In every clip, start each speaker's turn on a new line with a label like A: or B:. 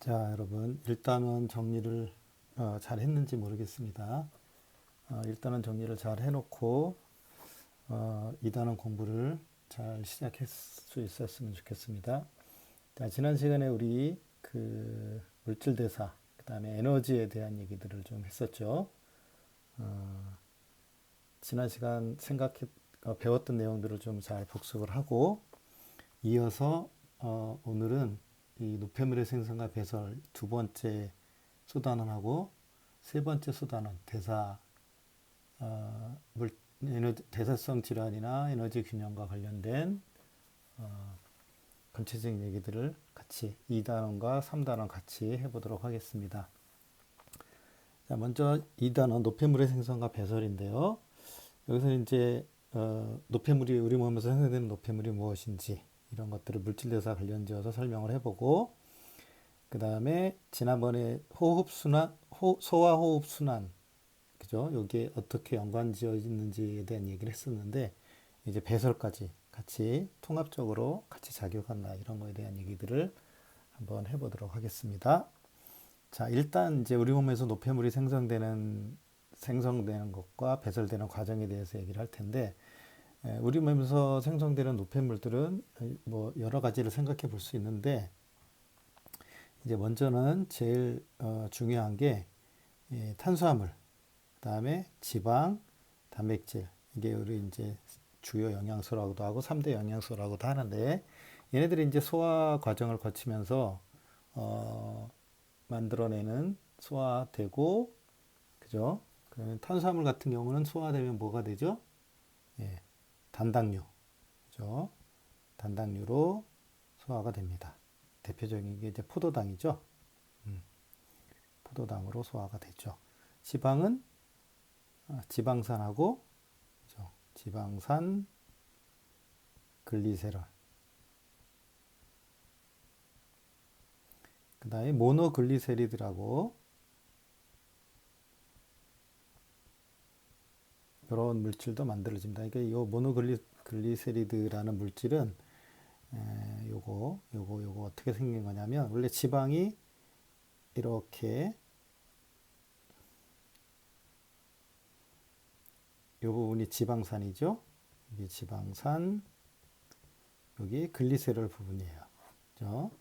A: 자, 여러분, 일단은 정리를 잘 했는지 모르겠습니다. 일단은 정리를 잘 해놓고 2단원 공부를 잘 시작할 수 있었으면 좋겠습니다. 자, 지난 시간에 우리 그 물질 대사, 그다음에 에너지에 대한 얘기들을 좀 했었죠. 지난 시간 배웠던 내용들을 좀 잘 복습을 하고 이어서 오늘은 이 노폐물의 생성과 배설 두 번째 소단원하고 세 번째 소단원 대사 대사성 질환이나 에너지 균형과 관련된 전체적인 얘기들을 같이 2단원과 3단원 같이 해보도록 하겠습니다. 자, 먼저 2단원 노폐물의 생성과 배설인데요. 여기서 이제 노폐물이 우리 몸에서 생성되는 노폐물이 무엇인지 이런 것들을 물질대사 관련지어서 설명을 해보고 그 다음에 지난번에 호흡순환, 소화호흡순환 그죠? 여기에 어떻게 연관지어 있는지에 대한 얘기를 했었는데 이제 배설까지 같이 통합적으로 같이 작용한다 이런 거에 대한 얘기들을 한번 해보도록 하겠습니다. 자, 일단 이제 우리 몸에서 노폐물이 생성되는 것과 배설되는 과정에 대해서 얘기를 할 텐데 우리 몸에서 생성되는 노폐물들은 뭐 여러 가지를 생각해 볼 수 있는데 이제 먼저는 제일 중요한 게 탄수화물, 그다음에 지방, 단백질 이게 우리 이제 주요 영양소라고도 하고 3대 영양소라고도 하는데 얘네들이 이제 소화 과정을 거치면서 만들어내는 소화되고 그죠? 그러면 탄수화물 같은 경우는 소화되면 뭐가 되죠? 예, 단당류, 그죠? 단당류로 소화가 됩니다. 대표적인 게 이제 포도당이죠. 포도당으로 소화가 되죠. 지방은 지방산하고 그죠? 지방산, 글리세롤. 그 다음에 모노글리세리드라고 이런 물질도 만들어집니다. 그러니까 이 모노글리세리드라는 물질은 요거 어떻게 생긴 거냐면 원래 지방이 이렇게 요 부분이 지방산이죠. 여기 지방산, 여기 글리세롤 부분이에요. 그죠?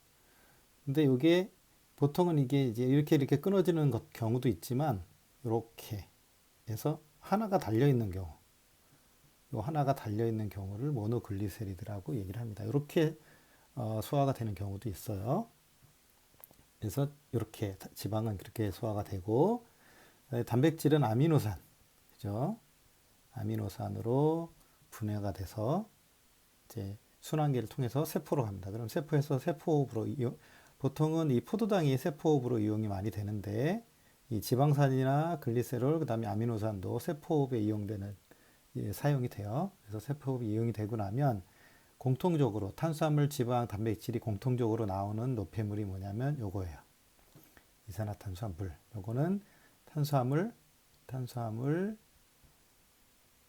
A: 근데 이게 보통은 이게 이제 이렇게 끊어지는 경우도 있지만 이렇게 해서 하나가 달려 있는 경우, 요 하나가 달려 있는 경우를 모노글리세리드라고 얘기를 합니다. 이렇게 소화가 되는 경우도 있어요. 그래서 이렇게 지방은 그렇게 소화가 되고 단백질은 아미노산, 그죠? 아미노산으로 분해가 돼서 이제 순환계를 통해서 세포로 갑니다. 그럼 세포에서 세포호흡으로 보통은 이 포도당이 세포호흡으로 이용이 많이 되는데 이 지방산이나 글리세롤 그다음에 아미노산도 세포호흡에 이용되는 사용이 돼요. 그래서 세포호흡이 이용이 되고 나면 공통적으로 탄수화물, 지방, 단백질이 공통적으로 나오는 노폐물이 뭐냐면 요거예요. 이산화탄수화물. 요거는 탄수화물,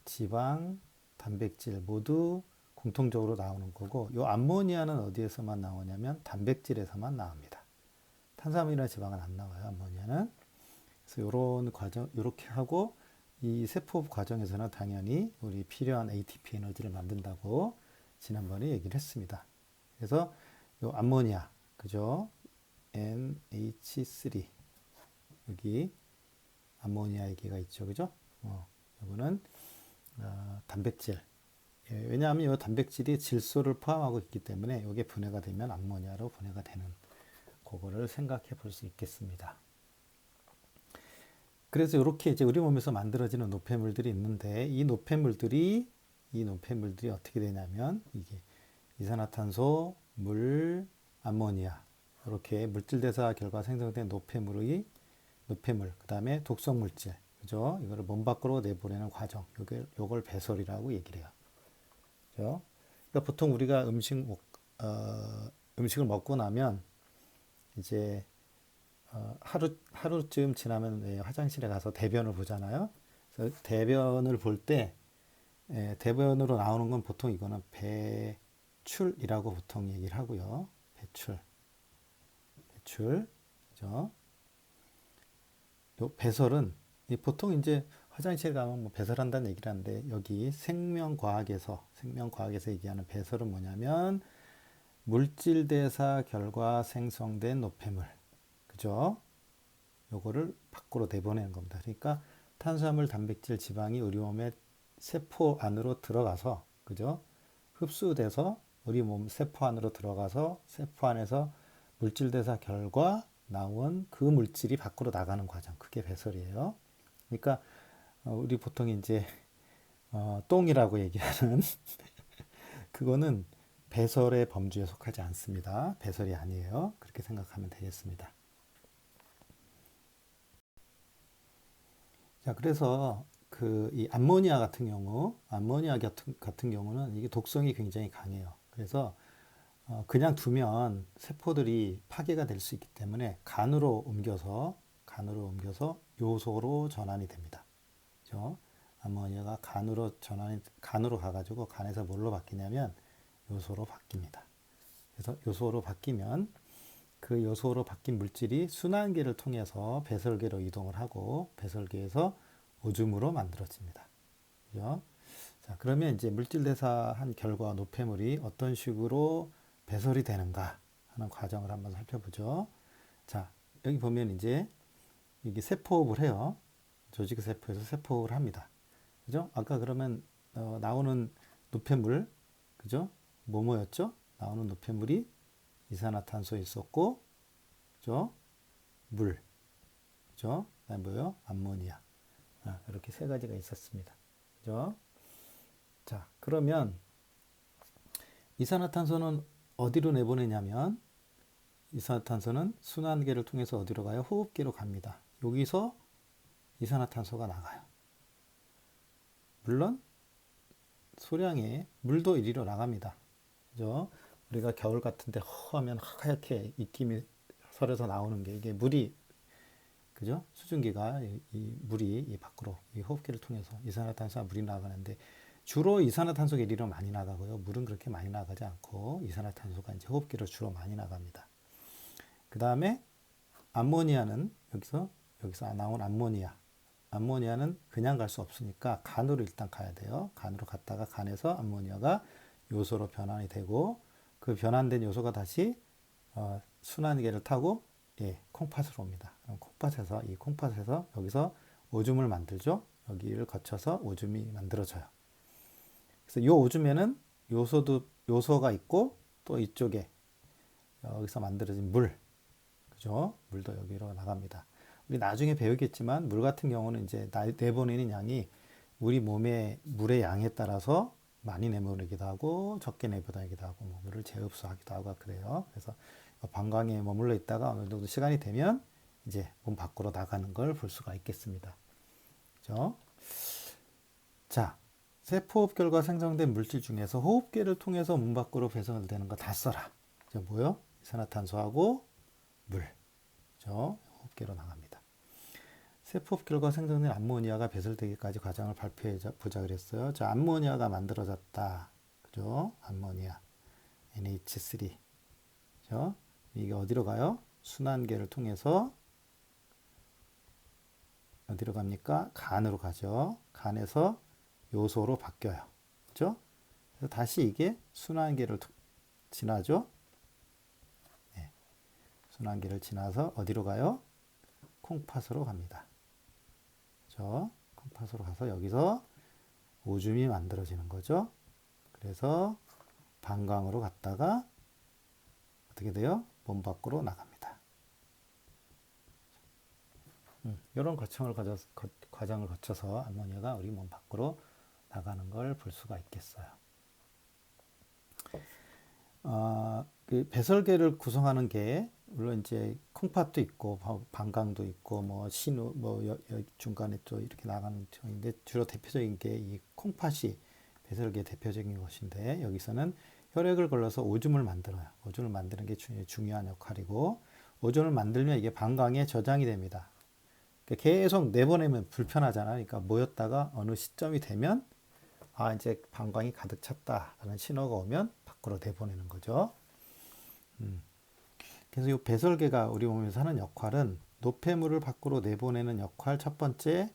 A: 지방, 단백질 모두 공통적으로 나오는 거고 요 암모니아는 어디에서만 나오냐면 단백질에서만 나옵니다. 탄수화물이나 지방은 안 나와요. 암모니아는. 그래서 요런 과정 요렇게 하고 이 세포 과정에서는 당연히 우리 필요한 ATP 에너지를 만든다고 지난번에 얘기를 했습니다. 그래서 요 암모니아 그죠? NH3 여기 암모니아 얘기가 있죠. 그죠? 이거는 단백질. 왜냐하면 이 단백질이 질소를 포함하고 있기 때문에 이게 분해가 되면 암모니아로 분해가 되는 그거를 생각해 볼 수 있겠습니다. 그래서 이렇게 이제 우리 몸에서 만들어지는 노폐물들이 있는데 이 노폐물들이 어떻게 되냐면 이게 이산화탄소, 물, 암모니아 이렇게 물질 대사 결과 생성된 노폐물, 그다음에 독성 물질, 그죠? 이거를 몸 밖으로 내보내는 과정, 요걸 배설이라고 얘기를 해요. 그죠? 그러니까 보통 우리가 음식을 먹고 나면 이제 하루쯤 지나면 화장실에 가서 대변을 보잖아요. 그래서 대변을 볼 때 대변으로 나오는 건 보통 이거는 배출이라고 보통 얘기를 하고요. 배출. 그죠? 요 배설은 보통 이제 화장실 가면 뭐 배설한다는 얘기를 하는데 여기 생명과학에서 얘기하는 배설은 뭐냐면 물질 대사 결과 생성된 노폐물. 그죠? 요거를 밖으로 내보내는 겁니다. 그러니까 탄수화물, 단백질, 지방이 우리 몸의 세포 안으로 들어가서 그죠? 흡수돼서 우리 몸 세포 안으로 들어가서 세포 안에서 물질 대사 결과 나온 그 물질이 밖으로 나가는 과정. 그게 배설이에요. 그러니까 우리 보통 이제 똥이라고 얘기하는 그거는 배설의 범주에 속하지 않습니다. 배설이 아니에요. 그렇게 생각하면 되겠습니다. 자, 그래서 그 이 암모니아 같은 경우는 이게 독성이 굉장히 강해요. 그래서 그냥 두면 세포들이 파괴가 될 수 있기 때문에 간으로 옮겨서 요소로 전환이 됩니다. 그죠? 암모니아가 간으로 가가지고 간에서 뭘로 바뀌냐면 요소로 바뀝니다. 그래서 요소로 바뀌면 그 요소로 바뀐 물질이 순환계를 통해서 배설계로 이동을 하고 배설계에서 오줌으로 만들어집니다. 그죠? 자, 그러면 이제 물질 대사한 결과 노폐물이 어떤 식으로 배설이 되는가 하는 과정을 한번 살펴보죠. 자, 여기 보면 이제 이게 세포호흡을 해요. 조직 세포에서 세포호흡을 합니다. 그죠? 아까 그러면 나오는 노폐물, 그죠? 뭐였죠? 나오는 노폐물이 이산화탄소 있었고, 그죠? 물, 그죠? 그다음 뭐요? 암모니아. 이렇게 세 가지가 있었습니다. 그죠? 자, 그러면 이산화탄소는 어디로 내보내냐면 이산화탄소는 순환계를 통해서 어디로 가요? 호흡기로 갑니다. 여기서 이산화탄소가 나가요. 물론 소량의 물도 이리로 나갑니다. 그죠? 우리가 겨울 같은데 허하면 하얗게 입김이 설에서 나오는 게 이게 물이 그죠? 수증기가 이 물이 이 밖으로 이 호흡기를 통해서 이산화탄소와 물이 나가는데 주로 이산화탄소가 이리로 많이 나가고요. 물은 그렇게 많이 나가지 않고 이산화탄소가 이제 호흡기로 주로 많이 나갑니다. 그 다음에 암모니아는 여기서 나온 암모니아는 그냥 갈 수 없으니까 간으로 일단 가야 돼요. 간으로 갔다가 간에서 암모니아가 요소로 변환이 되고 그 변환된 요소가 다시 순환계를 타고 콩팥으로 옵니다. 그럼 콩팥에서 여기서 오줌을 만들죠. 여기를 거쳐서 오줌이 만들어져요. 그래서 이 오줌에는 요소가 있고 또 이쪽에 여기서 만들어진 그죠? 물도 여기로 나갑니다. 우리 나중에 배우겠지만 물 같은 경우는 이제 내보내는 양이 우리 몸의 물의 양에 따라서 많이 내보내기도 하고 적게 내보내기도 하고 뭐 물을 재흡수하기도 하고 그래요. 그래서 방광에 머물러 있다가 어느 정도 시간이 되면 이제 몸 밖으로 나가는 걸 볼 수가 있겠습니다. 그죠? 자, 세포호흡 결과 생성된 물질 중에서 호흡기를 통해서 몸 밖으로 배설되는 거 다 써라. 뭐요? 이산화탄소하고 물. 그죠? 호흡기로 나갑니다. 세포호흡 결과 생성된 암모니아가 배설되기까지 과정을 발표해 보자 그랬어요. 자, 암모니아가 만들어졌다. 그죠? 암모니아. NH3. 그죠? 이게 어디로 가요? 순환계를 통해서 어디로 갑니까? 간으로 가죠. 간에서 요소로 바뀌어요. 그죠? 그래서 다시 이게 순환계를 지나죠. 네. 순환계를 지나서 어디로 가요? 콩팥으로 갑니다. 그죠? 콩팥으로 가서 여기서 오줌이 만들어지는 거죠. 그래서 방광으로 갔다가 어떻게 돼요? 몸 밖으로 나갑니다. 이런 과정을 거쳐서 암모니아가 우리 몸 밖으로 나가는 걸 볼 수가 있겠어요. 그 배설계를 구성하는 게 물론 이제 콩팥도 있고 방광도 있고 뭐 신우 중간에 또 이렇게 나가는 쪽인데 주로 대표적인 게 이 콩팥이 배설계의 대표적인 것인데 여기서는 혈액을 걸러서 오줌을 만들어요. 오줌을 만드는 게 중요한 역할이고 오줌을 만들면 이게 방광에 저장이 됩니다. 계속 내보내면 불편하잖아요. 그러니까 모였다가 어느 시점이 되면 이제 방광이 가득 찼다라는 신호가 오면 밖으로 내보내는 거죠. 그래서 이 배설계가 우리 몸에서 하는 역할은 노폐물을 밖으로 내보내는 역할 첫 번째,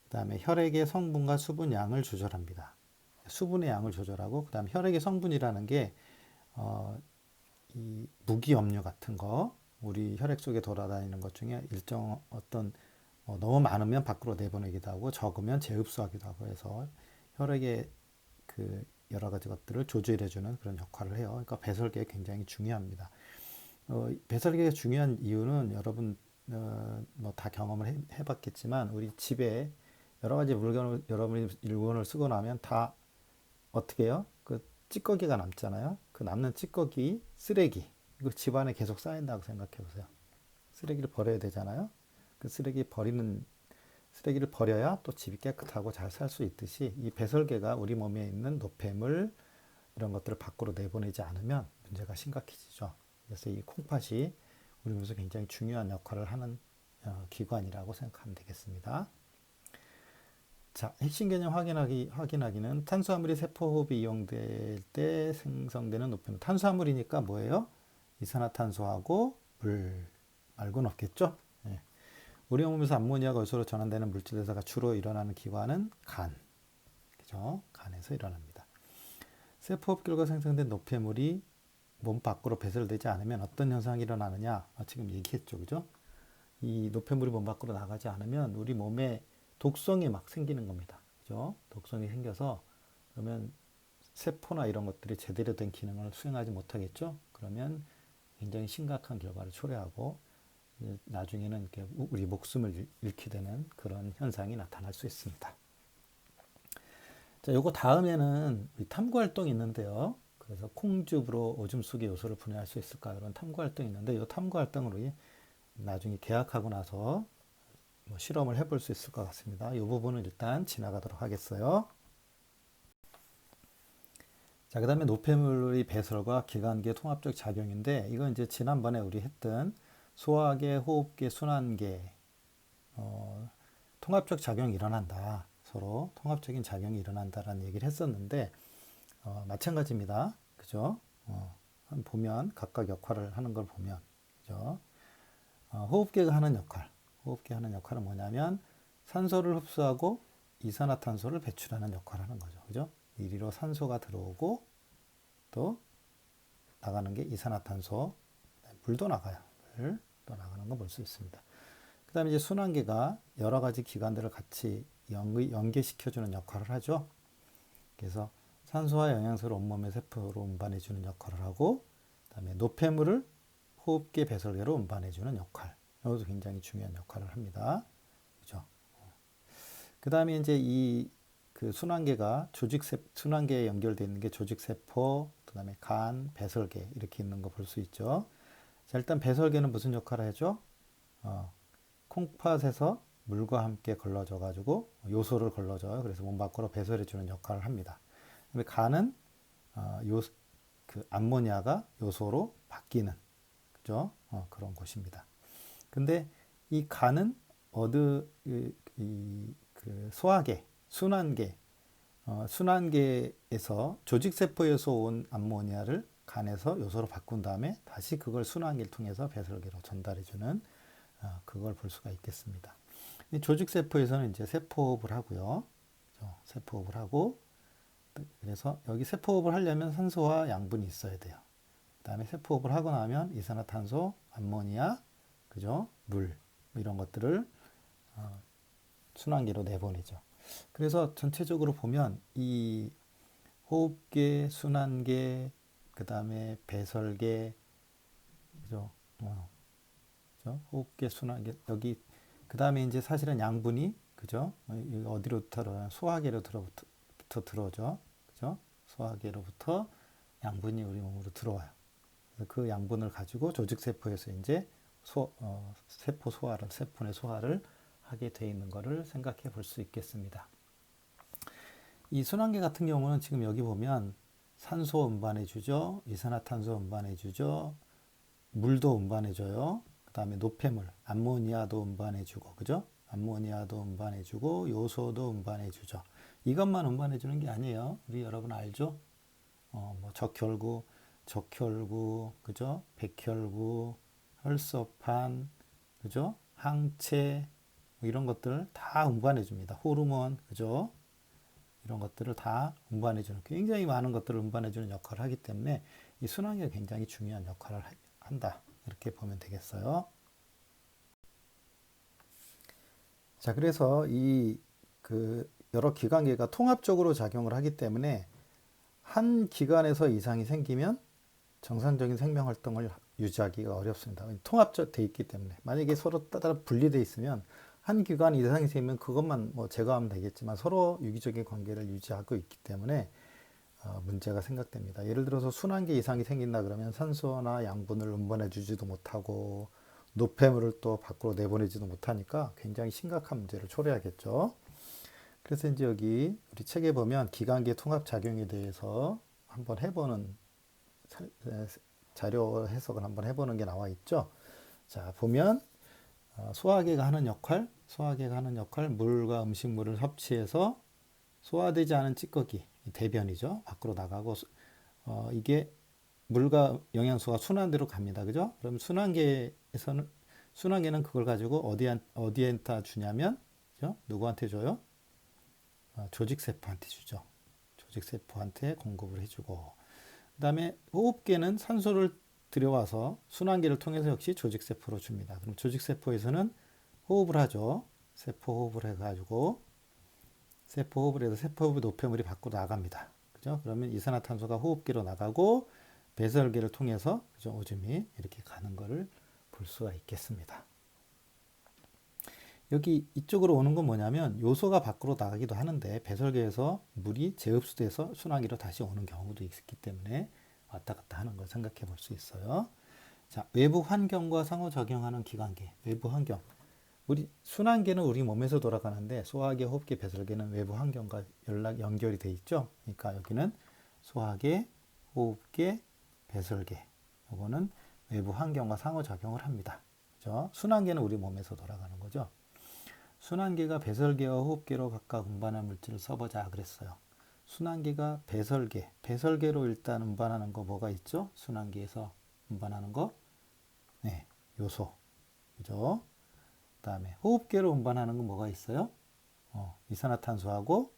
A: 그다음에 혈액의 성분과 수분 양을 조절합니다. 수분의 양을 조절하고 그다음에 혈액의 성분이라는 게 이 무기염류 같은 거 우리 혈액 속에 돌아다니는 것 중에 일정 어떤 너무 많으면 밖으로 내보내기도 하고 적으면 재흡수하기도 하고 해서 혈액의 그 여러 가지 것들을 조절해주는 그런 역할을 해요. 그러니까 배설계가 굉장히 중요합니다. 배설계가 중요한 이유는 여러분 뭐 다 경험을 해봤겠지만 우리 집에 여러 가지 물건을 여러분이 물건을 쓰고 나면 다 어떻게 해요? 그 찌꺼기가 남잖아요. 그 남는 찌꺼기, 쓰레기 이거 집안에 계속 쌓인다고 생각해 보세요. 쓰레기를 버려야 되잖아요. 그 쓰레기를 버려야 또 집이 깨끗하고 잘 살 수 있듯이 이 배설계가 우리 몸에 있는 노폐물 이런 것들을 밖으로 내보내지 않으면 문제가 심각해지죠. 그래서 이 콩팥이 우리 몸에서 굉장히 중요한 역할을 하는 기관이라고 생각하면 되겠습니다. 자, 핵심 개념 확인하기는 탄수화물이 세포호흡에 이용될 때 생성되는 노폐물. 탄수화물이니까 뭐예요? 이산화탄소하고 물 말고는 없겠죠? 예. 우리 몸에서 암모니아가 요소로 전환되는 물질 대사가 주로 일어나는 기관은 간. 그죠? 간에서 일어납니다. 세포흡 결과 생성된 노폐물이 몸 밖으로 배설되지 않으면 어떤 현상이 일어나느냐? 지금 얘기했죠. 그죠? 이 노폐물이 몸 밖으로 나가지 않으면 우리 몸에 독성이 막 생기는 겁니다. 그죠? 독성이 생겨서 그러면 세포나 이런 것들이 제대로 된 기능을 수행하지 못하겠죠? 그러면 굉장히 심각한 결과를 초래하고 나중에는 이렇게 우리 목숨을 잃게 되는 그런 현상이 나타날 수 있습니다. 자, 요거 다음에는 우리 탐구 활동이 있는데요. 그래서 콩즙으로 오줌 속의 요소를 분해할 수 있을까? 이런 탐구 활동이 있는데 이 탐구 활동을 우리 나중에 계약하고 나서 뭐 실험을 해볼 수 있을 것 같습니다. 이 부분은 일단 지나가도록 하겠어요. 자, 그 다음에 노폐물의 배설과 기관계 통합적 작용인데 이건 이제 지난번에 우리 했던 소화계, 호흡계, 순환계 통합적 작용이 일어난다. 서로 통합적인 작용이 일어난다라는 얘기를 했었는데 마찬가지입니다. 그죠? 보면 각각 역할을 하는 걸 보면 그죠? 호흡기가 하는 역할은 뭐냐면 산소를 흡수하고 이산화탄소를 배출하는 역할을 하는 거죠. 그죠? 이리로 산소가 들어오고 또 나가는 게 이산화탄소, 물도 나가요. 물도 나가는 거 볼 수 있습니다. 그 다음에 이제 순환계가 여러 가지 기관들을 같이 연계시켜주는 역할을 하죠. 그래서 산소와 영양소를 온몸의 세포로 운반해주는 역할을 하고, 그 다음에 노폐물을 호흡계 배설계로 운반해주는 역할. 이것도 굉장히 중요한 역할을 합니다. 그죠? 그 다음에 이제 그 순환계가 순환계에 연결되어 있는 게 조직세포, 그 다음에 간, 배설계 이렇게 있는 거 볼 수 있죠. 자, 일단 배설계는 무슨 역할을 하죠? 콩팥에서 물과 함께 걸러져 가지고 요소를 걸러져요. 그래서 몸 밖으로 배설해 주는 역할을 합니다. 그다음에 간은 그 암모니아가 요소로 바뀌는 그죠? 그런 곳입니다. 근데 이 간은 그 소화계, 순환계에서 조직세포에서 온 암모니아를 간에서 요소로 바꾼 다음에 다시 그걸 순환기를 통해서 배설계로 전달해주는 그걸 볼 수가 있겠습니다. 조직세포에서는 이제 세포호흡을 하고요. 세포호흡을 하고 그래서 여기 세포호흡을 하려면 산소와 양분이 있어야 돼요. 그 다음에 세포호흡을 하고 나면 이산화탄소, 암모니아, 그죠? 물 이런 것들을 순환계로 내보내죠. 그래서 전체적으로 보면 이 호흡계, 순환계, 그 다음에 배설계, 그죠? 그죠? 호흡계, 순환계 여기 그 다음에 이제 사실은 양분이 그죠? 어디로부터 소화계로부터 들어오죠. 그죠? 소화계로부터 양분이 우리 몸으로 들어와요. 그 양분을 가지고 조직세포에서 이제 세포 소화를, 세포내 소화를 하게 돼 있는 것을 생각해 볼 수 있겠습니다. 이 순환계 같은 경우는 지금 여기 보면 산소 운반해 주죠. 이산화탄소 운반해 주죠. 물도 운반해 줘요. 그 다음에 노폐물, 암모니아도 운반해 주고, 그죠? 암모니아도 운반해 주고, 요소도 운반해 주죠. 이것만 운반해 주는 게 아니에요. 우리 여러분 알죠? 뭐 적혈구, 그죠? 백혈구, 혈소판, 그죠? 항체, 뭐 이런 것들 다 운반해 줍니다. 호르몬, 그죠? 이런 것들을 다 운반해 주는, 굉장히 많은 것들을 운반해 주는 역할을 하기 때문에 이 순환계가 굉장히 중요한 역할을 한다. 이렇게 보면 되겠어요. 자, 그래서 여러 기관계가 통합적으로 작용을 하기 때문에 한 기관에서 이상이 생기면 정상적인 생명 활동을 유지하기가 어렵습니다. 통합적 돼 있기 때문에. 만약에 서로 따라 분리돼 있으면 한 기관 이상이 생기면 그것만 뭐 제거하면 되겠지만 서로 유기적인 관계를 유지하고 있기 때문에 문제가 생각됩니다. 예를 들어서 순환계 이상이 생긴다 그러면 산소나 양분을 운반해 주지도 못하고 노폐물을 또 밖으로 내보내지도 못하니까 굉장히 심각한 문제를 초래하겠죠. 그래서 이제 여기 우리 책에 보면 기관계 통합 작용에 대해서 한번 해보는 자료 해석을 한번 해보는 게 나와 있죠. 자, 보면 소화계가 하는 역할, 물과 음식물을 섭취해서 소화되지 않은 찌꺼기, 대변이죠. 밖으로 나가고 이게 물과 영양소가 순환대로 갑니다. 그죠? 그럼 순환계는 그걸 가지고 어디에다 주냐면, 그죠? 누구한테 줘요? 조직세포한테 주죠. 조직세포한테 공급을 해주고, 그 다음에 호흡계는 산소를 들여와서 순환계를 통해서 역시 조직세포로 줍니다. 그럼 조직세포에서는 호흡을 하죠. 세포 호흡을 해가지고, 세포 호흡을 해서 세포 호흡의 노폐물이 밖으로 나갑니다. 그죠? 그러면 이산화탄소가 호흡기로 나가고 배설계를 통해서, 그죠? 오줌이 이렇게 가는 것을 볼 수가 있겠습니다. 여기 이쪽으로 오는 건 뭐냐면 요소가 밖으로 나가기도 하는데 배설계에서 물이 재흡수돼서 순환기로 다시 오는 경우도 있기 때문에 왔다 갔다 하는 걸 생각해 볼 수 있어요. 자, 외부 환경과 상호작용하는 기관계, 외부 환경. 우리 순환계는 우리 몸에서 돌아가는데 소화계, 호흡계, 배설계는 외부 환경과 연결이 돼 있죠. 그러니까 여기는 소화계, 호흡계, 배설계. 요거는 외부 환경과 상호작용을 합니다. 그죠? 순환계는 우리 몸에서 돌아가는 거죠. 순환계가 배설계와 호흡계로 각각 운반한 물질을 써보자 그랬어요. 순환계가 배설계로 일단 운반하는 거 뭐가 있죠? 순환계에서 운반하는 거, 네, 요소, 그죠? 그다음에 호흡계로 운반하는 건 뭐가 있어요? 이산화탄소하고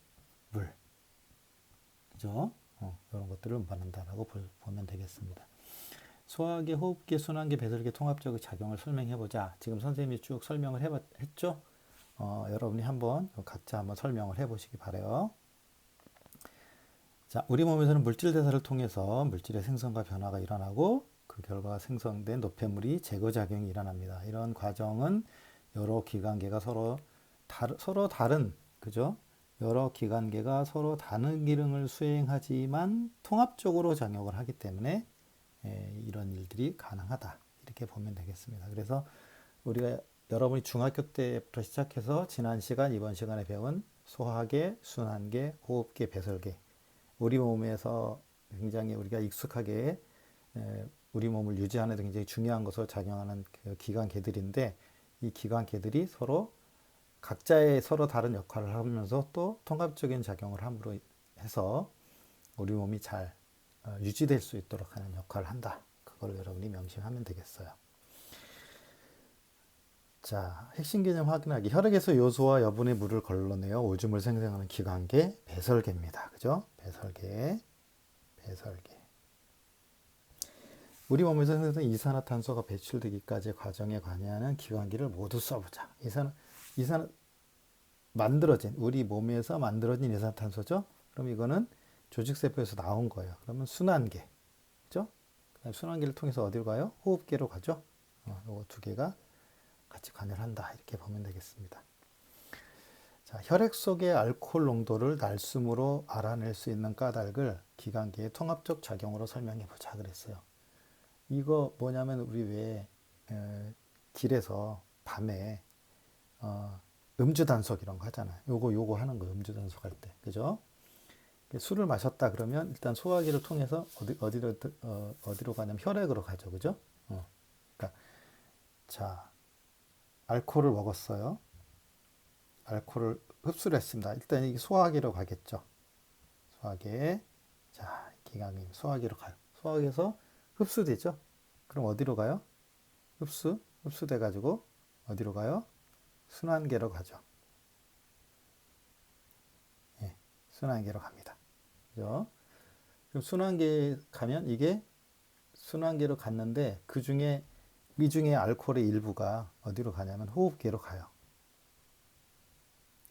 A: 물, 그죠? 이런 것들을 운반한다라고 보면 되겠습니다. 소화계, 호흡계, 순환계, 배설계 통합적 작용을 설명해보자. 지금 선생님이 쭉 설명을 했죠? 여러분이 한번 각자 한번 설명을 해보시기 바래요. 자, 우리 몸에서는 물질 대사를 통해서 물질의 생성과 변화가 일어나고 그 결과 생성된 노폐물이 제거 작용이 일어납니다. 이런 과정은 여러 기관계가 서로 다른, 그죠? 여러 기관계가 서로 다른 기능을 수행하지만 통합적으로 작용을 하기 때문에 이런 일들이 가능하다. 이렇게 보면 되겠습니다. 그래서 우리가 여러분이 중학교 때부터 시작해서 지난 시간, 이번 시간에 배운 소화계, 순환계, 호흡계, 배설계. 우리 몸에서 굉장히 우리가 익숙하게 우리 몸을 유지하는 데 굉장히 중요한 것으로 작용하는 그 기관계들인데 이 기관계들이 각자의 서로 다른 역할을 하면서 또 통합적인 작용을 함으로 해서 우리 몸이 잘 유지될 수 있도록 하는 역할을 한다. 그걸 여러분이 명심하면 되겠어요. 자, 핵심 개념 확인하기. 혈액에서 요소와 여분의 물을 걸러내어 오줌을 생성하는 기관계 배설계입니다. 그죠? 배설계. 우리 몸에서 생성된 이산화탄소가 배출되기까지의 과정에 관여하는 기관계를 모두 써보자. 우리 몸에서 만들어진 이산화탄소죠? 그럼 이거는 조직세포에서 나온 거예요. 그러면 순환계. 그죠? 순환계를 통해서 어디로 가요? 호흡계로 가죠? 요거 두 개가 같이 관여를 한다. 이렇게 보면 되겠습니다. 자, 혈액 속의 알코올 농도를 날숨으로 알아낼 수 있는 까닭을 기관계의 통합적 작용으로 설명해 보자 그랬어요. 이거 뭐냐면 우리 왜 길에서 밤에 음주 단속 이런 거 하잖아요. 요거 하는 거 음주 단속 할 때. 그죠? 술을 마셨다 그러면 일단 소화기를 통해서 어디로 가냐면 혈액으로 가죠. 그죠? 그러니까 자, 알코올을 먹었어요. 알코올을 흡수를 했습니다. 일단 이게 소화기로 가겠죠. 소화기. 자, 기관이 소화기로 가요. 소화기에서 흡수되죠. 그럼 어디로 가요? 흡수돼 가지고 어디로 가요? 순환계로 가죠. 예, 순환계로 갑니다. 그죠? 그럼 순환계에 가면 이게 순환계로 갔는데 이 중에 알코올의 일부가 어디로 가냐면 호흡계로 가요.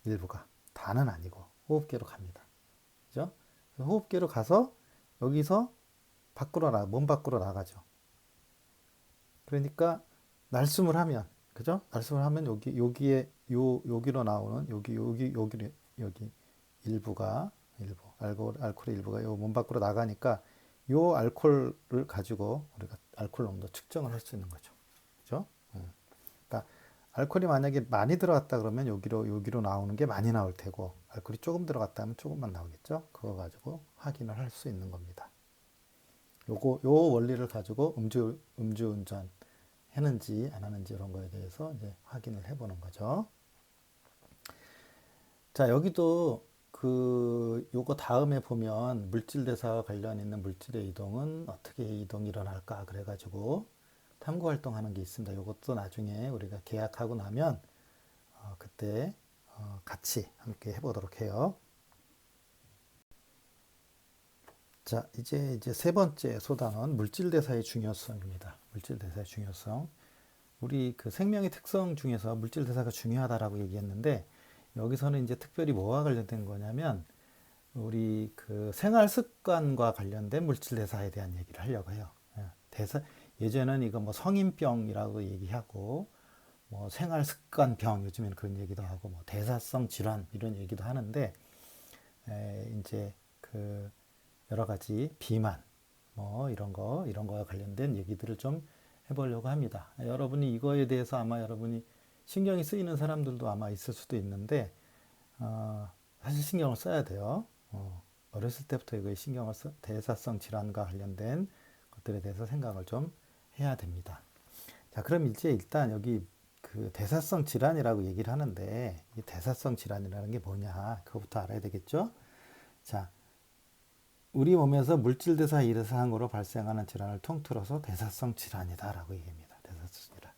A: 일부가. 다는 아니고 호흡계로 갑니다. 그죠? 호흡계로 가서 여기서 몸 밖으로 나가죠. 그러니까 날숨을 하면, 그죠? 날숨을 하면 여기로 나오는 여기 알코올의 일부가 요 몸 밖으로 나가니까 요 알코올을 가지고 우리가 알코올 농도 측정을 할 수 있는 거죠. 그죠? 그러니까 알코올이 만약에 많이 들어갔다 그러면 여기로 나오는 게 많이 나올 테고, 알코올이 조금 들어갔다 하면 조금만 나오겠죠? 그거 가지고 확인을 할 수 있는 겁니다. 요 원리를 가지고 음주운전 했는지 안 하는지 이런 거에 대해서 이제 확인을 해보는 거죠. 자, 여기도 요거 다음에 보면 물질 대사와 관련 있는 물질의 이동은 어떻게 이동이 일어날까 그래가지고 탐구 활동하는 게 있습니다. 요것도 나중에 우리가 계약하고 나면 그때 같이 함께 해보도록 해요. 자, 이제 세 번째 소단원 물질 대사의 중요성입니다. 물질 대사의 중요성. 우리 그 생명의 특성 중에서 물질 대사가 중요하다라고 얘기했는데 여기서는 이제 특별히 뭐와 관련된 거냐면 우리 그 생활 습관과 관련된 물질 대사에 대한 얘기를 하려고 해요. 예전에는 이거 뭐 성인병이라고 얘기하고 뭐 생활 습관병 요즘에는 그런 얘기도 하고 뭐 대사성 질환 이런 얘기도 하는데 이제 그 여러 가지 비만 뭐 이런 거와 관련된 얘기들을 좀 해보려고 합니다. 여러분이 이거에 대해서 아마 여러분이 신경이 쓰이는 사람들도 아마 있을 수도 있는데 사실 신경을 써야 돼요. 어렸을 때부터 이거에 대사성 질환과 관련된 것들에 대해서 생각을 좀 해야 됩니다. 자, 그럼 이제 일단 여기 그 대사성 질환이라고 얘기를 하는데 이 대사성 질환이라는 게 뭐냐 그거부터 알아야 되겠죠? 자, 우리 몸에서 물질 대사 이상으로 발생하는 질환을 통틀어서 대사성 질환이다라고 얘기합니다. 대사성 질환.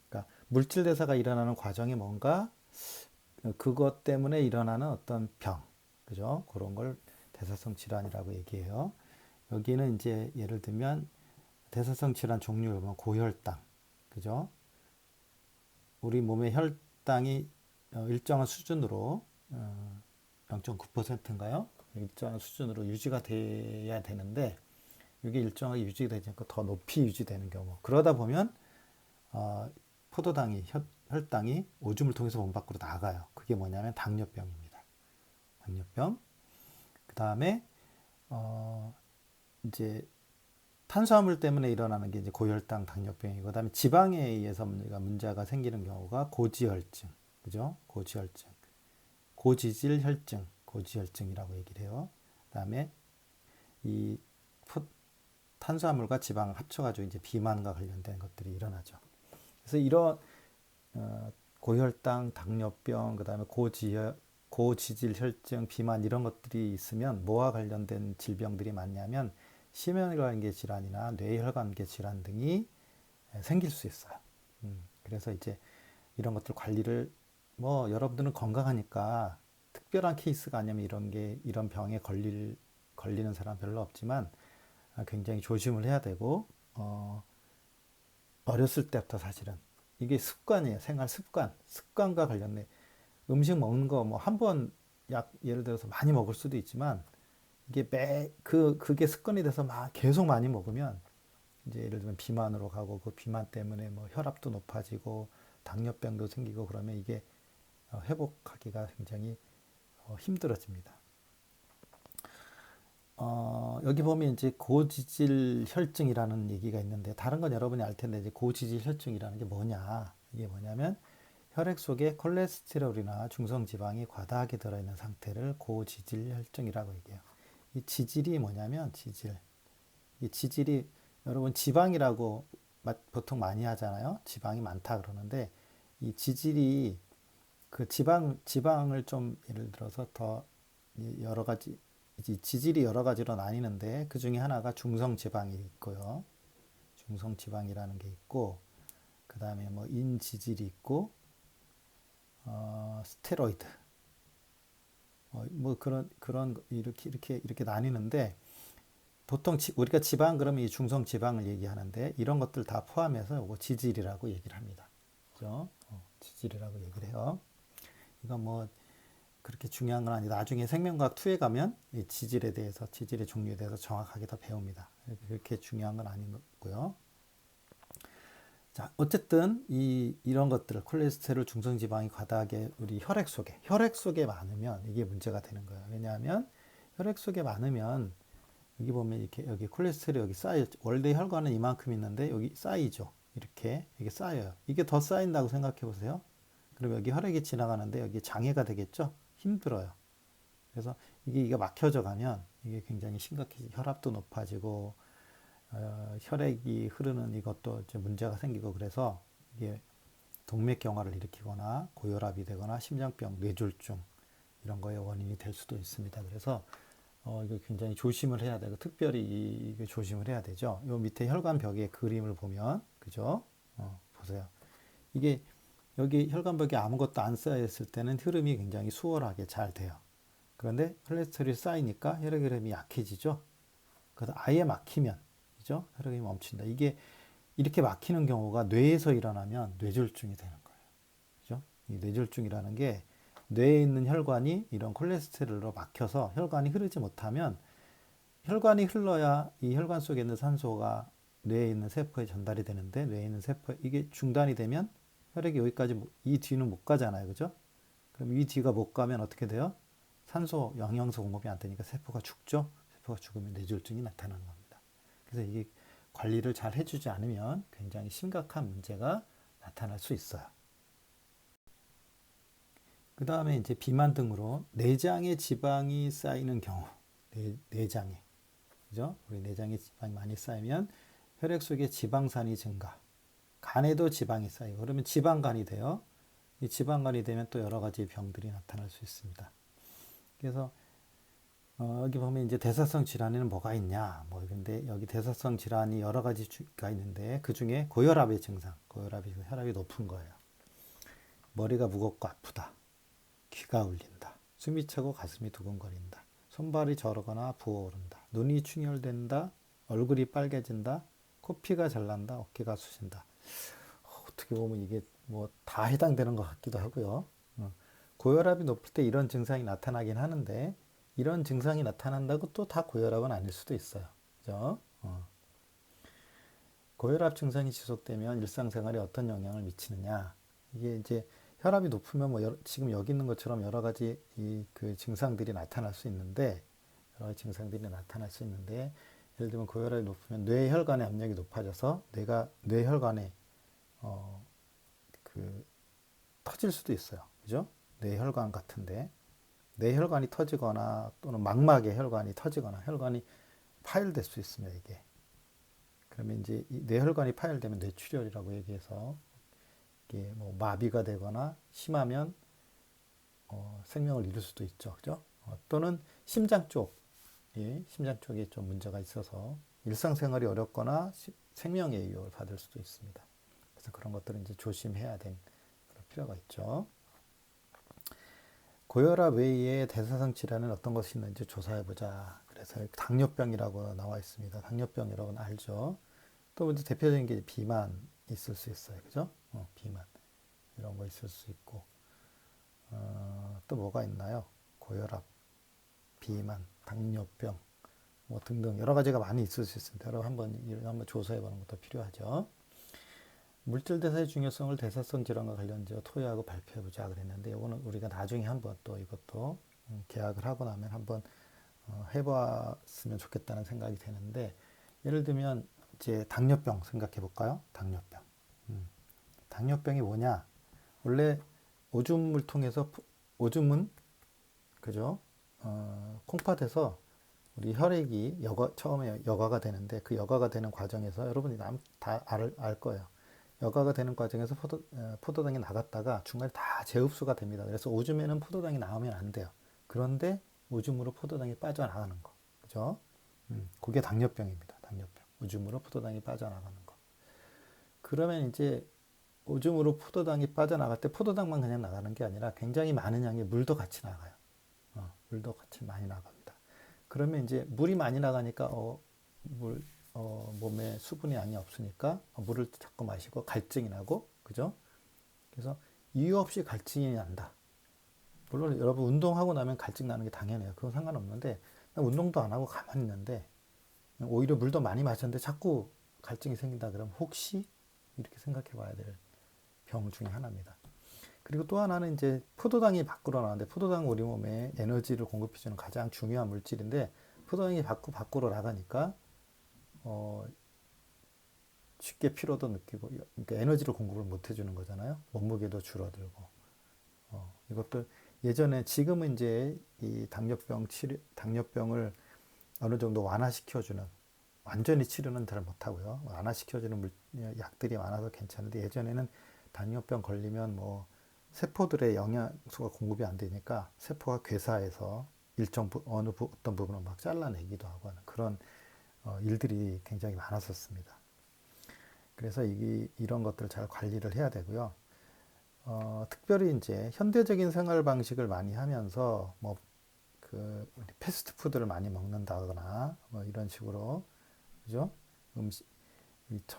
A: 그러니까 물질 대사가 일어나는 과정이 뭔가 그것 때문에 일어나는 어떤 병, 그죠? 그런 걸 대사성 질환이라고 얘기해요. 여기는 이제 예를 들면 대사성 질환 종류를 보면 고혈당, 그죠? 우리 몸의 혈당이 일정한 수준으로 0.9%인가요? 일정한 수준으로 유지가 돼야 되는데 이게 일정하게 유지되지 않고 더 높이 유지되는 경우 그러다 보면 포도당이 혈당이 오줌을 통해서 몸 밖으로 나가요. 그게 뭐냐면 당뇨병입니다. 당뇨병. 그 다음에 이제 탄수화물 때문에 일어나는 게 이제 고혈당, 당뇨병이고, 그다음에 지방에 의해서 문제가 생기는 경우가 고지혈증, 그죠? 고지혈증, 고지혈증이라고 얘기를 해요. 그다음에 이 탄수화물과 지방 합쳐가지고 이제 비만과 관련된 것들이 일어나죠. 그래서 이런 고혈당, 당뇨병, 그다음에 고지질혈증, 비만 이런 것들이 있으면 뭐와 관련된 질병들이 많냐면 심혈관계 질환이나 뇌혈관계 질환 등이 생길 수 있어요. 그래서 이제 이런 것들 관리를 뭐 여러분들은 건강하니까 특별한 케이스가 아니면 이런 병에 걸리는 사람 별로 없지만 굉장히 조심을 해야 되고 어렸을 때부터 사실은 이게 습관이에요. 생활 습관과 관련된 음식 먹는 거 뭐 한 번 예를 들어서 많이 먹을 수도 있지만 이게 그게 습관이 돼서 막 계속 많이 먹으면 이제 예를 들면 비만으로 가고 그 비만 때문에 뭐 혈압도 높아지고 당뇨병도 생기고 그러면 이게 회복하기가 굉장히 힘들어집니다. 여기 보면 이제 고지질 혈증이라는 얘기가 있는데 다른 건 여러분이 알 텐데 이제 고지질 혈증이라는 게 뭐냐? 이게 뭐냐면 혈액 속에 콜레스테롤이나 중성 지방이 과다하게 들어있는 상태를 고지질 혈증이라고 얘기해요. 이 지질이 뭐냐면 이 지질이 여러분 지방이라고 보통 많이 하잖아요. 지방이 많다 그러는데 이 지질이 그 지방을 좀 예를 들어서 더 여러 가지 지질이 여러 가지로 나뉘는데 그 중에 하나가 중성 지방이 있고요. 중성 지방이라는 게 있고 그 다음에 뭐 인지질이 있고, 스테로이드, 뭐 그런 이렇게 나뉘는데, 보통 우리가 지방 그러면 이 중성 지방을 얘기하는데, 이런 것들 다 포함해서 요거 지질이라고 얘기를 합니다. 그죠? 지질이라고 얘기를 해요. 이건 뭐 그렇게 중요한 건 아니다. 나중에 생명과학 2에 가면 이 지질에 대해서, 지질의 종류에 대해서 정확하게 더 배웁니다. 그렇게 중요한 건 아닌 거고요. 자, 어쨌든 이런 것들을, 콜레스테롤, 중성지방이 과다하게 우리 혈액 속에 많으면 이게 문제가 되는 거예요. 왜냐하면 혈액 속에 많으면 여기 보면 이렇게 여기 콜레스테롤 여기 쌓여, 원래 혈관은 이만큼 있는데 여기 쌓이죠. 이게 쌓여요. 이게 더 쌓인다고 생각해 보세요. 그럼 여기 혈액이 지나가는데 여기 장애가 되겠죠? 힘들어요. 그래서 이게 막혀져 가면 이게 굉장히 심각해지고, 혈압도 높아지고, 혈액이 흐르는 이것도 이제 문제가 생기고, 그래서 이게 동맥경화를 일으키거나 고혈압이 되거나 심장병, 뇌졸중 이런 거의 원인이 될 수도 있습니다. 그래서 이거 굉장히 조심을 해야 되고, 특별히 이게 조심을 해야 되죠. 요 밑에 혈관벽의 그림을 보면, 그죠? 보세요. 이게 여기 혈관벽에 아무것도 안 쌓여 있을 때는 흐름이 굉장히 수월하게 잘 돼요. 그런데 콜레스테롤이 쌓이니까 혈액 흐름이 약해지죠. 그래서 아예 막히면, 그죠? 혈액이 멈춘다. 이게 이렇게 막히는 경우가 뇌에서 일어나면 뇌졸중이 되는 거예요. 그죠? 이 뇌졸중이라는 게 뇌에 있는 혈관이 이런 콜레스테롤로 막혀서 혈관이 흐르지 못하면, 혈관이 흘러야 이 혈관 속에 있는 산소가 뇌에 있는 세포에 전달이 되는데, 뇌에 있는 세포에 이게 중단이 되면 혈액이 여기까지, 이 뒤는 못 가잖아요. 그죠? 그럼 이 뒤가 못 가면 어떻게 돼요? 산소, 영양소 공급이 안 되니까 세포가 죽죠. 세포가 죽으면 뇌졸중이 나타나는 겁니다. 그래서 이게 관리를 잘 해주지 않으면 굉장히 심각한 문제가 나타날 수 있어요. 그 다음에 이제 비만 등으로 내장에 지방이 쌓이는 경우, 내장에, 그죠? 우리 내장에 지방이 많이 쌓이면 혈액 속에 지방산이 증가, 간에도 지방이 쌓이고, 그러면 지방간이 돼요. 이 지방간이 되면 또 여러 가지 병들이 나타날 수 있습니다. 그래서 여기 보면 이제 대사성 질환에는 뭐가 있냐, 뭐 근데 여기 대사성 질환이 여러 가지가 있는데, 그 중에 고혈압의 증상, 혈압이 높은 거예요. 머리가 무겁고 아프다, 귀가 울린다, 숨이 차고 가슴이 두근거린다, 손발이 저르거나 부어오른다, 눈이 충혈된다, 얼굴이 빨개진다, 코피가 잘 난다, 어깨가 쑤신다. 어떻게 보면 이게 뭐 다 해당되는 것 같기도 하고요. 고혈압이 높을 때 이런 증상이 나타나긴 하는데, 이런 증상이 나타난다고 또 다 고혈압은 아닐 수도 있어요. 그죠? 고혈압 증상이 지속되면 일상생활에 어떤 영향을 미치느냐? 이게 이제 혈압이 높으면 뭐 지금 여기 있는 것처럼 여러 가지 그 증상들이 나타날 수 있는데, 예를 들면 고혈압이 높으면 뇌혈관의 압력이 높아져서 뇌혈관에 그 터질 수도 있어요. 그죠? 뇌혈관 같은데, 뇌혈관이 터지거나 또는 망막의 혈관이 터지거나 혈관이 파열될 수 있습니다. 이게. 그러면 이제 이 뇌혈관이 파열되면 뇌출혈이라고 얘기해서, 이게 뭐 마비가 되거나 심하면 생명을 잃을 수도 있죠. 그죠? 또는 심장 쪽에 좀 문제가 있어서 일상생활이 어렵거나 생명의 위협을 받을 수도 있습니다. 그래서 그런 것들은 이제 조심해야 될 필요가 있죠. 고혈압 외에 대사성 질환은 어떤 것이 있는지 조사해보자. 그래서 당뇨병이라고 나와 있습니다. 당뇨병 여러분 알죠? 또 이제 대표적인 게 비만 있을 수 있어요. 그죠? 비만. 이런 거 있을 수 있고. 또 뭐가 있나요? 고혈압, 비만, 당뇨병, 뭐 등등 여러 가지가 많이 있을 수 있습니다. 여러분 한번 조사해보는 것도 필요하죠. 물질 대사의 중요성을 대사성 질환과 관련지어 토의하고 발표해보자 그랬는데, 이거는 우리가 나중에 한번 또 이것도 계약을 하고 나면 한번 해봤으면 좋겠다는 생각이 되는데, 예를 들면 이제 당뇨병 생각해 볼까요? 당뇨병. 당뇨병이 뭐냐? 원래 오줌을 통해서, 오줌은 그죠? 콩팥에서 우리 혈액이 처음에 여과가 되는데, 그 여과가 되는 과정에서 여러분이 다 알 거예요. 여과가 되는 과정에서 포도당이 나갔다가 중간에 다 재흡수가 됩니다. 그래서 오줌에는 포도당이 나오면 안 돼요. 그런데 오줌으로 포도당이 빠져나가는 거. 그죠? 그게 당뇨병입니다. 당뇨병. 오줌으로 포도당이 빠져나가는 거. 그러면 이제 오줌으로 포도당이 빠져나갈 때 포도당만 그냥 나가는 게 아니라 굉장히 많은 양의 물도 같이 나가요. 물도 같이 많이 나갑니다. 그러면 이제 물이 많이 나가니까 몸에 수분이 많이 없으니까 물을 자꾸 마시고 갈증이 나고, 그죠? 그래서 이유 없이 갈증이 난다. 물론 여러분 운동하고 나면 갈증 나는 게 당연해요. 그건 상관없는데 운동도 안 하고 가만히 있는데 오히려 물도 많이 마셨는데 자꾸 갈증이 생긴다 그러면 혹시 이렇게 생각해 봐야 될 병 중에 하나입니다. 그리고 또 하나는 이제 포도당이 밖으로 나가는데 포도당은 우리 몸에 에너지를 공급해주는 가장 중요한 물질인데 포도당이 밖으로 나가니까 어, 쉽게 피로도 느끼고 그러니까 에너지를 공급을 못 해주는 거잖아요. 몸무게도 줄어들고 이것도 예전에 지금은 이제 이 당뇨병을 어느 정도 완화시켜주는 완전히 치료는 잘 못하고요. 완화시켜주는 약들이 많아서 괜찮은데 예전에는 당뇨병 걸리면 뭐 세포들의 영양소가 공급이 안 되니까 세포가 괴사해서 어떤 부분을 막 잘라내기도 하고 하는 그런 일들이 굉장히 많았었습니다. 그래서 이런 것들을 잘 관리를 해야 되고요. 특별히 이제 현대적인 생활 방식을 많이 하면서 패스트푸드를 많이 먹는다거나 뭐 이런 식으로 그죠? 음식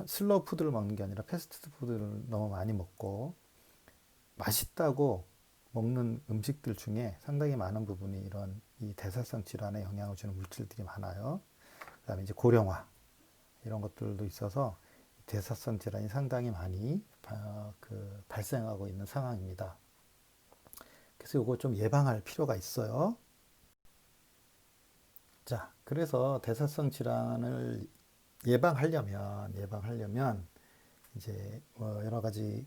A: 슬로우 푸드를 먹는 게 아니라 패스트푸드를 너무 많이 먹고 맛있다고 먹는 음식들 중에 상당히 많은 부분이 이런 이 대사성 질환에 영향을 주는 물질들이 많아요. 그다음에 이제 고령화 이런 것들도 있어서 대사성 질환이 상당히 많이 발생하고 있는 상황입니다. 그래서 이거 좀 예방할 필요가 있어요. 자, 그래서 대사성 질환을 예방하려면 이제 뭐 여러 가지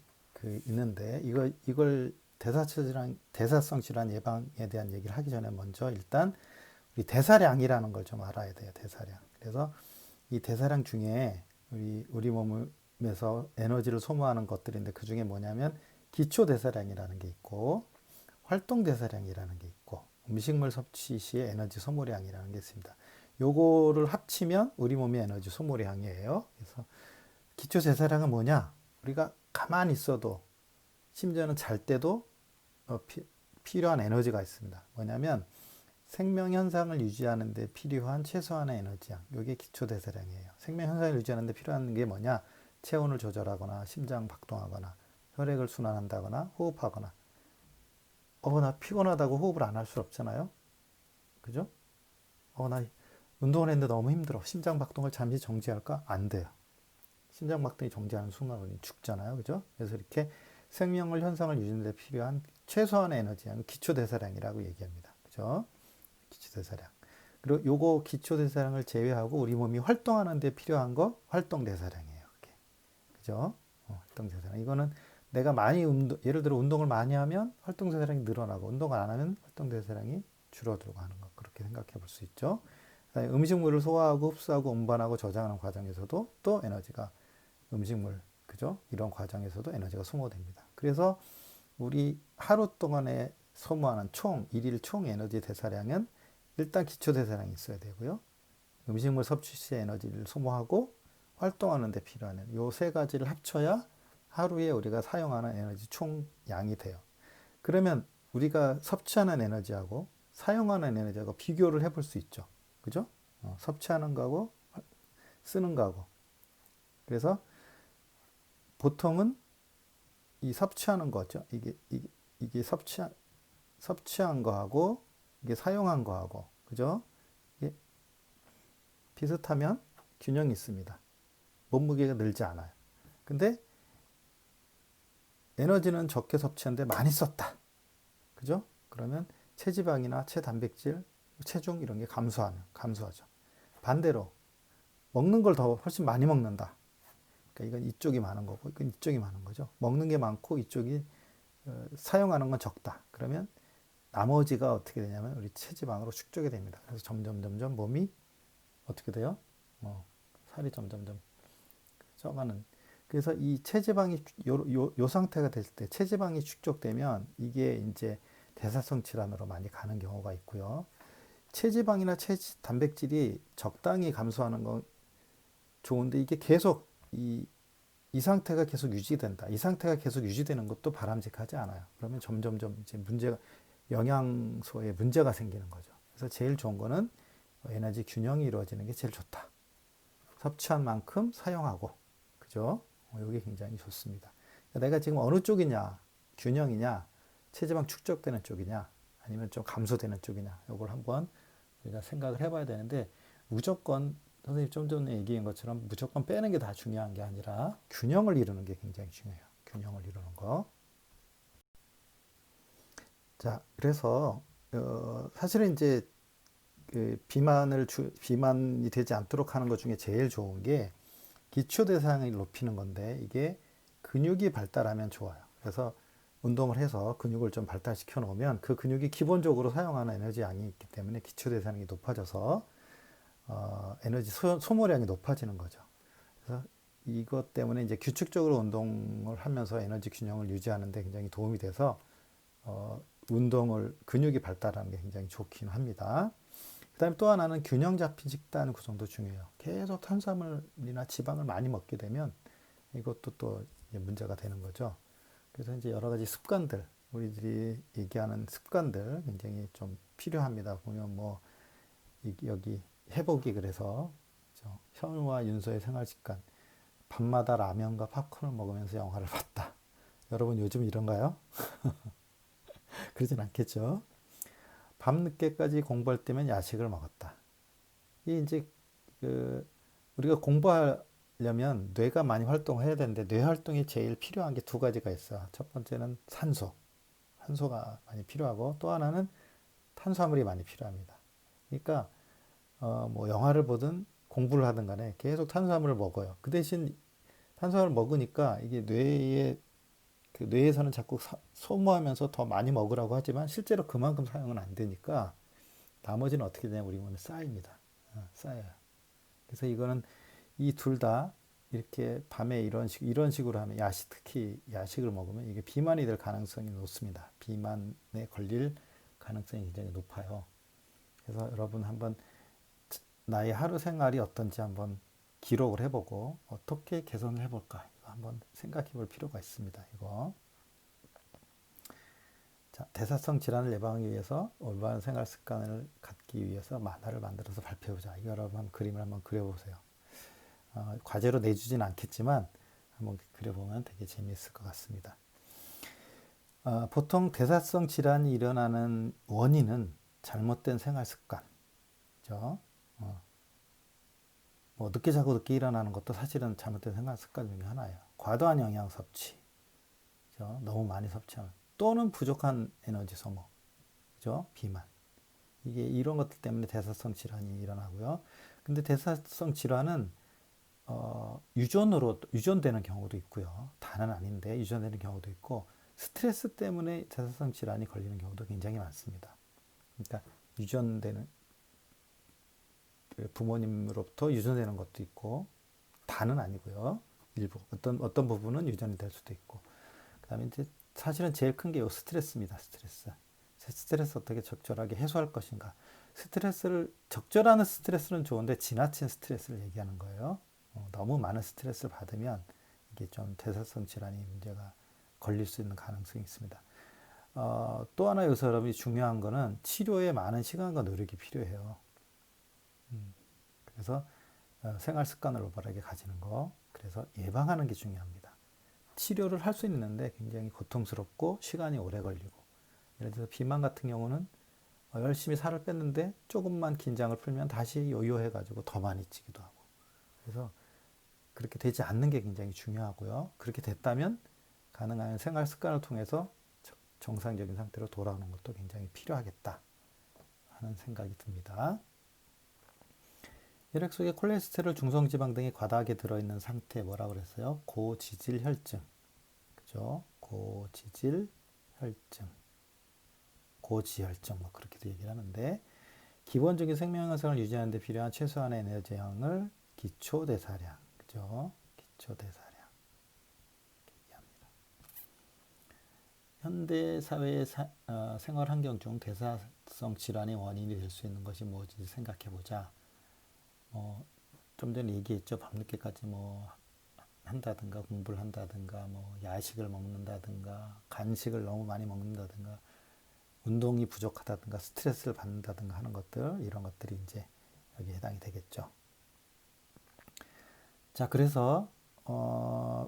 A: 있는데 이걸 대사성 질환 예방에 대한 얘기를 하기 전에 먼저 일단 우리 대사량이라는 걸 좀 알아야 돼요. 대사량. 그래서 이 대사량 중에 우리 몸에서 에너지를 소모하는 것들인데 그 중에 뭐냐면 기초 대사량이라는 게 있고 활동 대사량이라는 게 있고 음식물 섭취 시의 에너지 소모량이라는 게 있습니다. 요거를 합치면 우리 몸의 에너지 소모량이에요. 그래서 기초 대사량은 뭐냐? 우리가 가만히 있어도 심지어는 잘 때도 필요한 에너지가 있습니다. 뭐냐면 생명 현상을 유지하는 데 필요한 최소한의 에너지량. 이게 기초 대사량이에요. 생명 현상을 유지하는 데 필요한 게 뭐냐? 체온을 조절하거나 심장 박동하거나 혈액을 순환한다거나 호흡하거나 나 피곤하다고 호흡을 안 할 수 없잖아요. 그죠? 나 운동을 했는데 너무 힘들어. 심장 박동을 잠시 정지할까? 안 돼요. 심장 박동이 정지하는 순간 우리는 죽잖아요. 그죠? 그래서 이렇게 생명을 현상을 유지하는 데 필요한 최소한의 에너지량, 기초 대사량이라고 얘기합니다. 그죠? 기초 대사량. 그리고 요거 기초 대사량을 제외하고 우리 몸이 활동하는 데 필요한 거 활동 대사량이에요. 그게. 그죠? 활동 대사량. 이거는 내가 예를 들어 운동을 많이 하면 활동 대사량이 늘어나고 운동을 안 하면 활동 대사량이 줄어들고 하는 거. 그렇게 생각해 볼 수 있죠. 음식물을 소화하고 흡수하고 운반하고 저장하는 과정에서도 또 에너지가 음식물, 그죠? 이런 과정에서도 에너지가 소모됩니다. 그래서 우리 하루 동안에 소모하는 일일 총 에너지 대사량은 일단 기초 대사량이 있어야 되고요. 음식물 섭취 시 에너지를 소모하고 활동하는 데 필요한 요 세 가지를 합쳐야 하루에 우리가 사용하는 에너지 총 양이 돼요. 그러면 우리가 섭취하는 에너지하고 사용하는 에너지하고 비교를 해볼 수 있죠. 그죠? 섭취하는 거하고 쓰는 거하고. 그래서 보통은 이 섭취하는 거죠. 이게 섭취한 거하고 이게 사용한 거하고 그죠? 이게 비슷하면 균형이 있습니다. 몸무게가 늘지 않아요. 근데 에너지는 적게 섭취하는데 많이 썼다. 그죠? 그러면 체지방이나 체단백질, 체중 이런 게 감소하죠. 반대로 먹는 걸 더 훨씬 많이 먹는다. 그러니까 이건 이쪽이 많은 거고 이건 이쪽이 많은 거죠. 먹는 게 많고 이쪽이 사용하는 건 적다. 그러면 나머지가 어떻게 되냐면 우리 체지방으로 축적이 됩니다. 그래서 점점 몸이 어떻게 돼요? 살이 점점 쪄가는. 그래서 이 체지방이 요 상태가 됐을 때 체지방이 축적되면 이게 이제 대사성 질환으로 많이 가는 경우가 있고요. 체지방이나 단백질이 적당히 감소하는 건 좋은데 이게 계속 이 상태가 계속 유지된다. 이 상태가 계속 유지되는 것도 바람직하지 않아요. 그러면 점점점 이제 영양소에 문제가 생기는 거죠. 그래서 제일 좋은 거는 에너지 균형이 이루어지는 게 제일 좋다. 섭취한 만큼 사용하고, 그죠? 이게 굉장히 좋습니다. 내가 지금 어느 쪽이냐, 균형이냐, 체지방 축적되는 쪽이냐, 아니면 좀 감소되는 쪽이냐, 이걸 한번 우리가 생각을 해봐야 되는데, 무조건 선생님 좀 전에 얘기한 것처럼 무조건 빼는 게 다 중요한 게 아니라 균형을 이루는 게 굉장히 중요해요. 균형을 이루는 거. 자, 그래서 사실은 이제 비만이 되지 않도록 하는 것 중에 제일 좋은 게 기초 대사량을 높이는 건데 이게 근육이 발달하면 좋아요. 그래서 운동을 해서 근육을 좀 발달시켜 놓으면 그 근육이 기본적으로 사용하는 에너지 양이 있기 때문에 기초 대사량이 높아져서 에너지 소모량이 높아지는 거죠. 그래서 이것 때문에 이제 규칙적으로 운동을 하면서 에너지 균형을 유지하는 데 굉장히 도움이 돼서 근육이 발달하는 게 굉장히 좋긴 합니다. 그 다음에 또 하나는 균형 잡힌 식단 구성도 중요해요. 계속 탄수화물이나 지방을 많이 먹게 되면 이것도 또 문제가 되는 거죠. 그래서 이제 여러 가지 습관들, 우리들이 얘기하는 습관들 굉장히 좀 필요합니다. 보면 뭐 여기 회복이 그래서 현우와 윤서의 생활 습관, 밤마다 라면과 팝콘을 먹으면서 영화를 봤다. 여러분 요즘 이런가요? 그러진 않겠죠. 밤늦게까지 공부할 때면 야식을 먹었다. 이 이제 우리가 공부하려면 뇌가 많이 활동해야 되는데 뇌 활동이 제일 필요한 게 두 가지가 있어. 첫 번째는 산소가 많이 필요하고 또 하나는 탄수화물이 많이 필요합니다. 그러니까 뭐 영화를 보든 공부를 하든 간에 계속 탄수화물을 먹어요. 그 대신 탄수화물을 먹으니까 이게 뇌에서는 자꾸 소모하면서 더 많이 먹으라고 하지만 실제로 그만큼 사용은 안 되니까 나머지는 어떻게 되냐면 우리 몸에 쌓입니다. 쌓여요. 그래서 이거는 이 둘 다 이렇게 밤에 이런 식으로 하면 특히 야식을 먹으면 이게 비만이 될 가능성이 높습니다. 비만에 걸릴 가능성이 굉장히 높아요. 그래서 여러분 한번 나의 하루 생활이 어떤지 한번 기록을 해보고 어떻게 개선을 해볼까 이거 한번 생각해 볼 필요가 있습니다. 이거. 자, 대사성 질환을 예방하기 위해서 올바른 생활 습관을 갖기 위해서 만화를 만들어서 발표해보자. 이거 여러분 그림을 한번 그려보세요. 과제로 내주진 않겠지만 한번 그려보면 되게 재미있을 것 같습니다. 보통 대사성 질환이 일어나는 원인은 잘못된 생활 습관, 그죠? 뭐 늦게 자고 늦게 일어나는 것도 사실은 잘못된 생활 습관 중에 하나예요. 과도한 영양 섭취, 그죠? 너무 많이 섭취하면 또는 부족한 에너지 소모, 그죠? 비만. 이게 이런 것들 때문에 대사성 질환이 일어나고요. 근데 대사성 질환은 유전되는 경우도 있고요. 다는 아닌데 유전되는 경우도 있고 스트레스 때문에 대사성 질환이 걸리는 경우도 굉장히 많습니다. 그러니까 유전되는 부모님으로부터 유전되는 것도 있고 다는 아니고요. 일부 어떤 부분은 유전이 될 수도 있고 그다음에 이제 사실은 제일 큰 게 스트레스입니다. 스트레스 어떻게 적절하게 해소할 것인가. 적절한 스트레스는 좋은데 지나친 스트레스를 얘기하는 거예요. 너무 많은 스트레스를 받으면 이게 좀 대사성 질환이 문제가 걸릴 수 있는 가능성이 있습니다. 또 하나 여기서 여러분이 중요한 거는 치료에 많은 시간과 노력이 필요해요. 그래서 생활 습관을 올바르게 가지는 거. 그래서 예방하는 게 중요합니다. 치료를 할 수 있는데 굉장히 고통스럽고 시간이 오래 걸리고 예를 들어서 비만 같은 경우는 열심히 살을 뺐는데 조금만 긴장을 풀면 다시 요요해가지고 더 많이 찌기도 하고 그래서 그렇게 되지 않는 게 굉장히 중요하고요. 그렇게 됐다면 가능한 생활 습관을 통해서 정상적인 상태로 돌아오는 것도 굉장히 필요하겠다 하는 생각이 듭니다. 혈액 속에 콜레스테롤, 중성지방 등이 과다하게 들어있는 상태 뭐라고 그랬어요? 고지질 혈증. 그죠? 고지질 혈증. 고지혈증 뭐 그렇게도 얘기를 하는데 기본적인 생명 현상을 유지하는 데 필요한 최소한의 에너지량을 기초 대사량. 그죠? 기초 대사량. 얘기합니다. 현대 사회의 생활 환경 중 대사성 질환의 원인이 될 수 있는 것이 무엇인지 생각해 보자. 좀 전에 얘기했죠. 밤늦게까지 뭐 한다든가 공부를 한다든가 뭐 야식을 먹는다든가 간식을 너무 많이 먹는다든가 운동이 부족하다든가 스트레스를 받는다든가 하는 것들 이런 것들이 이제 여기에 해당이 되겠죠. 자, 그래서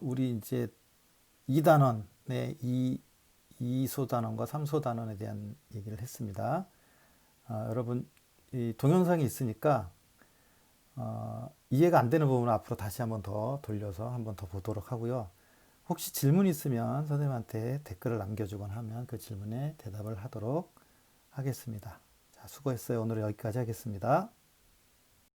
A: 우리 이제 2단원의 이소단원과 3소단원에 대한 얘기를 했습니다. 여러분 이 동영상이 있으니까 이해가 안 되는 부분은 앞으로 다시 한번 더 돌려서 한번 더 보도록 하고요. 혹시 질문 있으면 선생님한테 댓글을 남겨주거나 하면 그 질문에 대답을 하도록 하겠습니다. 자, 수고했어요. 오늘 여기까지 하겠습니다.